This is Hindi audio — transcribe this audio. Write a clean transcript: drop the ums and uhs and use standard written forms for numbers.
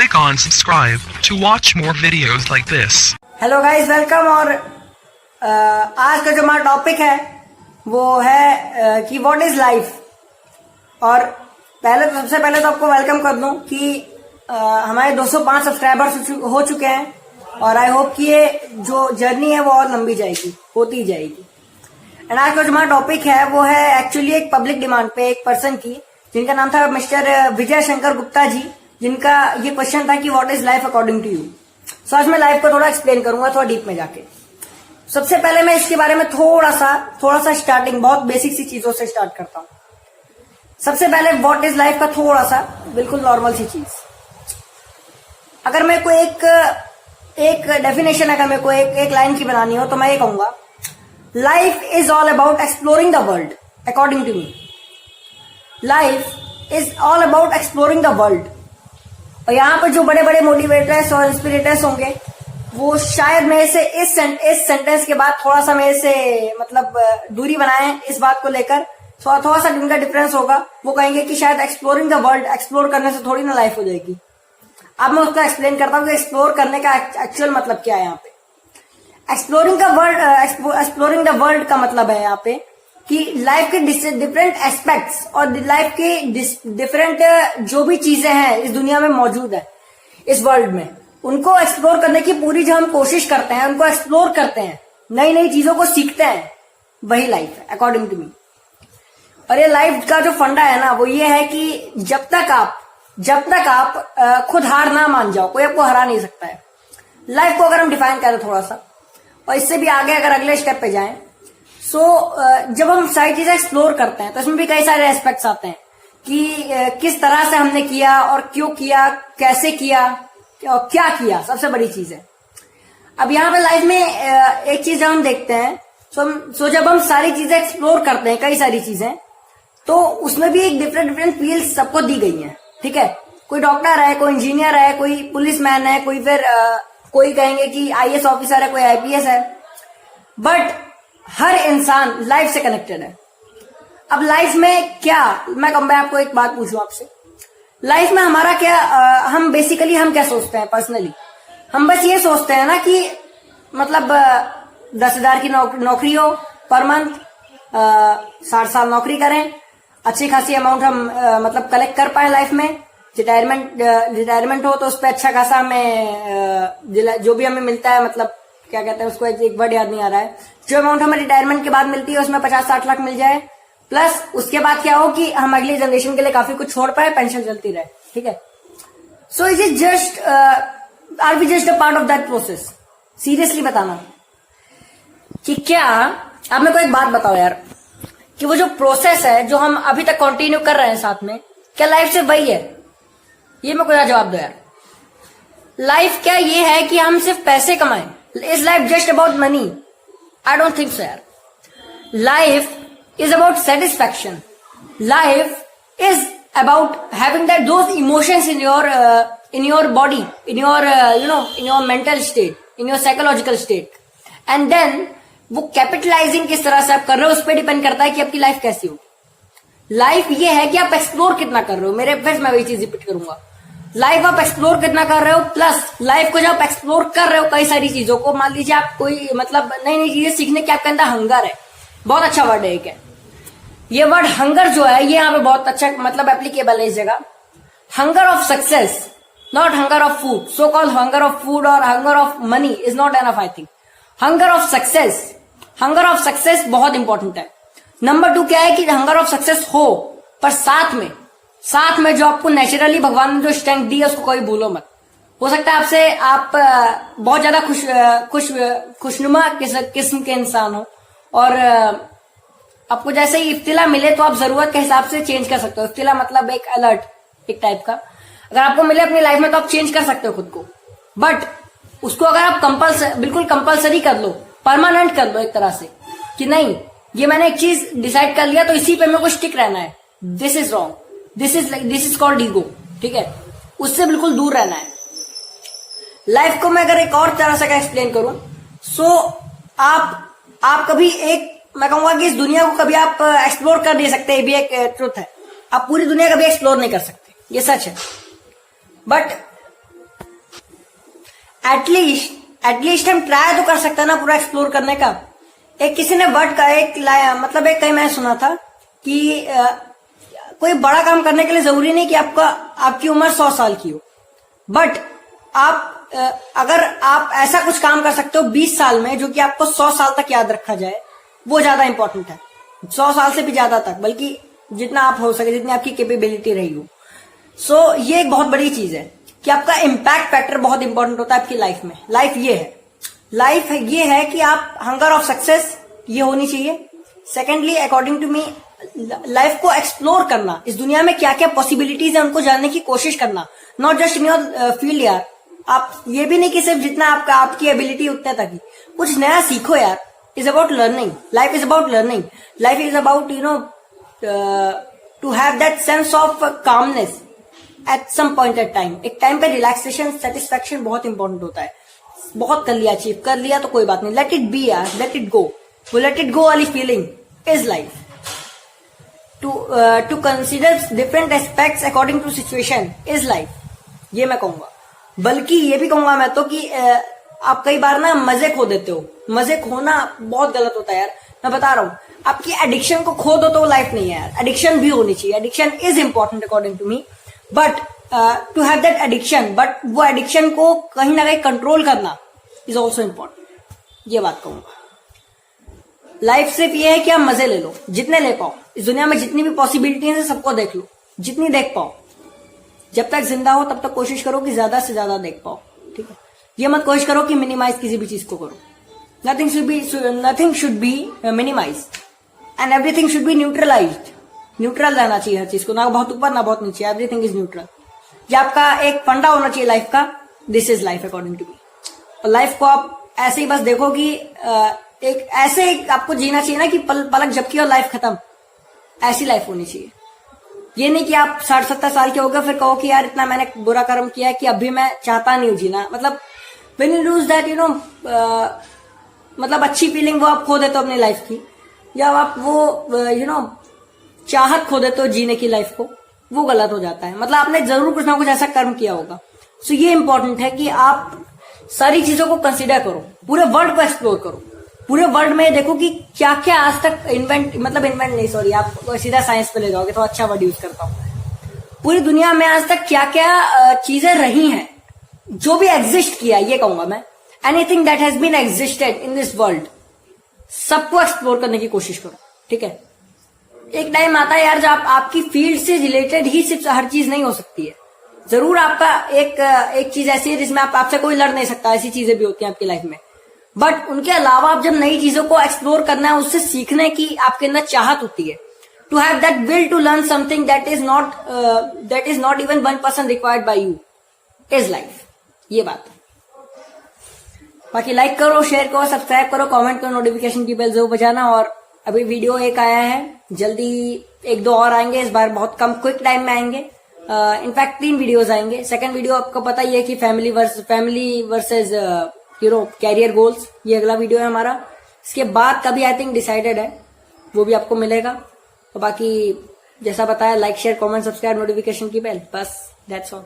Click on subscribe to watch more videos like this. Hello guys, welcome. और आज का जो हमारा टॉपिक है वो है कि व्हाट इज लाइफ। और सबसे पहले तो आपको वेलकम कर दूं कि हमारे 205 सब्सक्राइबर्स हो चुके हैं और आई होप कि ये जो जर्नी है वो और लंबी जाएगी, होती ही जाएगी। एंड आज का जो हमारा टॉपिक है वो है एक्चुअली एक पब्लिक डिमांड पे एक पर्सन की, जिनका नाम था मिस्टर विजय शंकर गुप्ता जी, जिनका ये क्वेश्चन था कि what is life according to you. So आज मैं लाइफ को थोड़ा एक्सप्लेन करूंगा, थोड़ा डीप में जाके। सबसे पहले मैं इसके बारे में थोड़ा सा स्टार्टिंग, बहुत बेसिक सी चीजों से स्टार्ट करता हूं। सबसे पहले व्हाट इज लाइफ का थोड़ा सा बिल्कुल नॉर्मल सी चीज। अगर मेरे को एक डेफिनेशन अगर मेरे को एक लाइन की बनानी हो तो मैं ये कहूंगा, life is all about exploring the world according to me. Life is all about exploring the world. और यहाँ पर जो बड़े बड़े मोटिवेटर्स और इंस्पिरेटर्स होंगे वो शायद मेरे से इस सेंटेंस के बाद थोड़ा सा मेरे से मतलब दूरी बनाए इस बात को लेकर, थोड़ा सा उनका डिफरेंस होगा। वो कहेंगे कि शायद एक्सप्लोरिंग द वर्ल्ड, एक्सप्लोर करने से थोड़ी ना लाइफ हो जाएगी। अब मैं उसको एक्सप्लेन करता हूँ कि एक्सप्लोर करने का एक्चुअल मतलब क्या है। यहाँ पे एक्सप्लोरिंग द वर्ल्ड का मतलब है यहाँ पे कि लाइफ के डिफरेंट एस्पेक्ट्स और लाइफ के डिफरेंट जो भी चीजें हैं इस दुनिया में मौजूद है, इस वर्ल्ड में, उनको एक्सप्लोर करने की पूरी जो हम कोशिश करते हैं, उनको एक्सप्लोर करते हैं, नई नई चीजों को सीखते हैं, वही लाइफ है अकॉर्डिंग टू मी। और ये लाइफ का जो फंडा है ना वो ये है कि जब तक आप खुद हार ना मान जाओ, कोई आपको हरा नहीं सकता है। लाइफ को अगर हम डिफाइन करें थोड़ा सा और इससे भी आगे अगर अगले स्टेप पे जाएं, सो जब हम सारी चीजें एक्सप्लोर करते हैं तो इसमें भी कई सारे एस्पेक्ट्स आते हैं कि किस तरह से हमने किया और क्यों किया, कैसे किया और क्या किया, सबसे बड़ी चीज है। अब यहाँ पे लाइफ में एक चीज हम देखते हैं, सो जब हम सारी चीजें एक्सप्लोर करते हैं, कई सारी चीजें, तो उसमें भी एक डिफरेंट फील्ड सबको दी गई है। ठीक है, कोई डॉक्टर है, कोई इंजीनियर है, कोई पुलिसमैन है, कोई फिर कोई कहेंगे कि आईएएस ऑफिसर है, कोई आईपीएस है, बट हर इंसान लाइफ से कनेक्टेड है। अब लाइफ में क्या, मैं आपको एक बात पूछूं आपसे, लाइफ में हमारा क्या, हम बेसिकली हम क्या सोचते हैं पर्सनली? हम बस ये सोचते हैं ना कि मतलब 10,000 की नौकरी हो पर मंथ, 60 साल नौकरी करें, अच्छी खासी अमाउंट हम मतलब कलेक्ट कर पाए लाइफ में, रिटायरमेंट हो तो उस पर अच्छा खासा हमें जो भी हमें मिलता है, मतलब क्या कहते हैं उसको, एक वर्ड याद नहीं आ रहा है, जो अमाउंट हमें रिटायरमेंट के बाद मिलती है उसमें 50-60 लाख मिल जाए, प्लस उसके बाद क्या हो कि हम अगली जनरेशन के लिए काफी कुछ छोड़ पाए, पेंशन चलती रहे। ठीक है, so is it just are we just a part of that process? Seriously बताना कि क्या, अब मेरे को एक बात बताओ यार, कि वो जो प्रोसेस है जो हम अभी तक कंटिन्यू कर रहे हैं साथ में, क्या लाइफ से वही है? ये मेरे को जवाब दो यार। लाइफ क्या ये है कि हम सिर्फ पैसे कमाएं? Is life just about money? I don't think so यार। Life is about satisfaction. Life is about having those emotions in your body, in your in your mental state, in your psychological state, and then वो कैपिटलाइजिंग किस तरह से आप कर रहे हो उस पर डिपेंड करता है कि आपकी लाइफ कैसी हो। लाइफ ये है कि आप एक्सप्लोर कितना कर रहे हो। फिर मैं वही चीज रिपीट करूंगा, लाइफ आप एक्सप्लोर कितना कर रहे हो, प्लस लाइफ को जब आप एक्सप्लोर कर रहे हो कई सारी चीजों को, मान लीजिए आप कोई मतलब नई नई चीजें सीखने की आपके अंदर हंगर है, बहुत अच्छा वर्ड है एक है ये वर्ड हंगर जो है, ये यहाँ पे बहुत अच्छा मतलब एप्लीकेबल है इस जगह। Hunger of success, not hunger of food. So called hunger of food और hunger of money is not enough. I think hunger of success बहुत इंपॉर्टेंट है। नंबर 2 क्या है कि हंगर ऑफ सक्सेस हो, पर साथ में जो आपको नेचुरली भगवान ने जो स्ट्रेंथ दी है उसको कोई भूलो मत। हो सकता है आपसे आप बहुत ज्यादा खुशनुमा किस्म के इंसान हो और आपको जैसे ही इफ्तिला मिले तो आप जरूरत के हिसाब से चेंज कर सकते हो। इफ्तिला मतलब एक अलर्ट एक टाइप का, अगर आपको मिले अपनी लाइफ में तो आप चेंज कर सकते हो खुद को, बट उसको अगर आप बिल्कुल कंपलसरी कर लो, परमानेंट कर लो एक तरह से कि नहीं ये मैंने एक चीज डिसाइड कर लिया तो इसी पे मेरे को स्टिक रहना है, this is wrong, this is called ego. ठीक है, उससे बिल्कुल दूर रहना है। लाइफ को मैं अगर एक और तरह से एक्सप्लेन करूं, सो आप कभी मैं कहूंगा कि इस दुनिया को कभी आप एक्सप्लोर कर नहीं सकते, ये भी एक ट्रुथ है। आप पूरी दुनिया कभी एक्सप्लोर नहीं कर सकते, ये सच है। बट एटलीस्ट हम ट्राई तो कर सकते हैं ना पूरा एक्सप्लोर करने का। एक किसी ने वर्ड का एक कहीं मैंने सुना था कि कोई बड़ा काम करने के लिए जरूरी नहीं कि आपकी उम्र 100 साल की हो, बट अगर आप ऐसा कुछ काम कर सकते हो 20 साल में जो कि आपको 100 साल तक याद रखा जाए, वो ज्यादा इंपॉर्टेंट है। 100 साल से भी ज्यादा तक, बल्कि जितना आप हो सके, जितनी आपकी कैपेबिलिटी रही हो। सो ये एक बहुत बड़ी चीज है कि आपका इम्पैक्ट फैक्टर बहुत इंपॉर्टेंट होता है आपकी लाइफ में। लाइफ ये है कि आप हंगर ऑफ सक्सेस ये होनी चाहिए। Secondly, according to me, life को एक्सप्लोर करना, इस दुनिया में क्या क्या पॉसिबिलिटीज है उनको जानने की कोशिश करना, not just in your field यार। आप ये भी नहीं कि सिर्फ जितना आपकी एबिलिटी उतना तक ही, कुछ नया सीखो यार। Is about learning, life is about learning, life is about to have that sense of calmness at some point at time. एक टाइम पे रिलैक्सेशन, सेटिस्फैक्शन बहुत इंपॉर्टेंट होता है। बहुत कर लिया, अचीव कर लिया तो कोई बात नहीं, लेट इट बी यार, लेट इट गो। वो लेट इट गो वाली feeling is life. To consider different aspects according to situation is life, ये मैं कहूंगा। बल्कि ये भी कहूंगा मैं तो कि आप कई बार ना मजे खो देते हो। मजे खोना बहुत गलत होता है यार, मैं बता रहा हूं। आपकी एडिक्शन को खो दो तो वो लाइफ नहीं है यार। एडिक्शन भी होनी चाहिए, addiction is important according to me, but to have that addiction, but वो एडिक्शन को कहीं ना कहीं कंट्रोल करना इज ऑल्सो इंपॉर्टेंट, ये बात कहूंगा। लाइफ सिर्फ ये है कि आप मजे ले लो, जितने ले पाओ। इस दुनिया में जितनी भी पॉसिबिलिटीज है सबको देख लो, जितनी देख पाओ। जब तक जिंदा हो तब तक कोशिश करो कि ज्यादा से ज्यादा देख पाओ, ठीक है। ये मत कोशिश करो कि मिनिमाइज किसी भी चीज को करो। Nothing should be minimize and everything should be neutralized. Neutral रहना चाहिए हर चीज को, ना बहुत ऊपर ना बहुत नीचे, एवरीथिंग इज न्यूट्रल। ये आपका एक फंडा होना चाहिए लाइफ का, this is life according to me. और लाइफ को आप ऐसे ही बस देखो कि एक ऐसे आपको जीना चाहिए ना कि पलक झपकी और लाइफ खत्म, ऐसी लाइफ होनी चाहिए। ये नहीं कि आप 60-70 साल के हो गए फिर कहो कि यार इतना मैंने बुरा कर्म किया है कि अभी मैं चाहता नहीं हूं जीना। मतलब व्हेन यू लूज दैट मतलब अच्छी फीलिंग वो आप खो देते हो अपनी लाइफ की, या आप वो चाहत खो देते हो जीने की लाइफ को, वो गलत हो जाता है। मतलब आपने जरूर कुछ ना कुछ ऐसा कर्म किया होगा। सो ये इंपॉर्टेंट है कि आप सारी चीजों को कंसिडर करो, पूरे वर्ल्ड को एक्सप्लोर करो। पूरे वर्ल्ड में देखो कि क्या क्या आज तक इन्वेंट नहीं, सॉरी, आप सीधा साइंस पे ले जाओगे तो अच्छा वर्ड यूज करता हूं। पूरी दुनिया में आज तक क्या क्या चीजें रही हैं जो भी एग्जिस्ट किया, ये कहूंगा मैं। Anything that has been existed in this world, सबको एक्सप्लोर करने की कोशिश करो, ठीक है। एक टाइम आता है यार जब आपकी फील्ड से रिलेटेड ही सिर्फ हर चीज नहीं हो सकती है। जरूर आपका एक चीज ऐसी है जिसमें आपसे कोई लड़ नहीं सकता, ऐसी चीजें भी होती हैं आपकी लाइफ में। बट उनके अलावा आप जब नई चीजों को एक्सप्लोर करना है, उससे सीखने की आपके अंदर चाहत होती है, to have that will to learn something that is not even 1% required by you, is life, ये बात। बाकी लाइक करो, शेयर करो, सब्सक्राइब करो, कमेंट करो, नोटिफिकेशन की बेल जरूर बजाना। और अभी वीडियो एक आया है, जल्दी 1-2 और आएंगे, इस बार बहुत कम क्विक टाइम में आएंगे। इनफैक्ट 3 वीडियोस आएंगे। सेकंड वीडियो आपको पता ही है कि फैमिली वर्सेस कैरियर गोल्स, ये अगला वीडियो है हमारा। इसके बाद का भी आई थिंक डिसाइडेड है, वो भी आपको मिलेगा। तो बाकी जैसा बताया, like share comment subscribe, notification की बेल, बस दैट्स ऑल।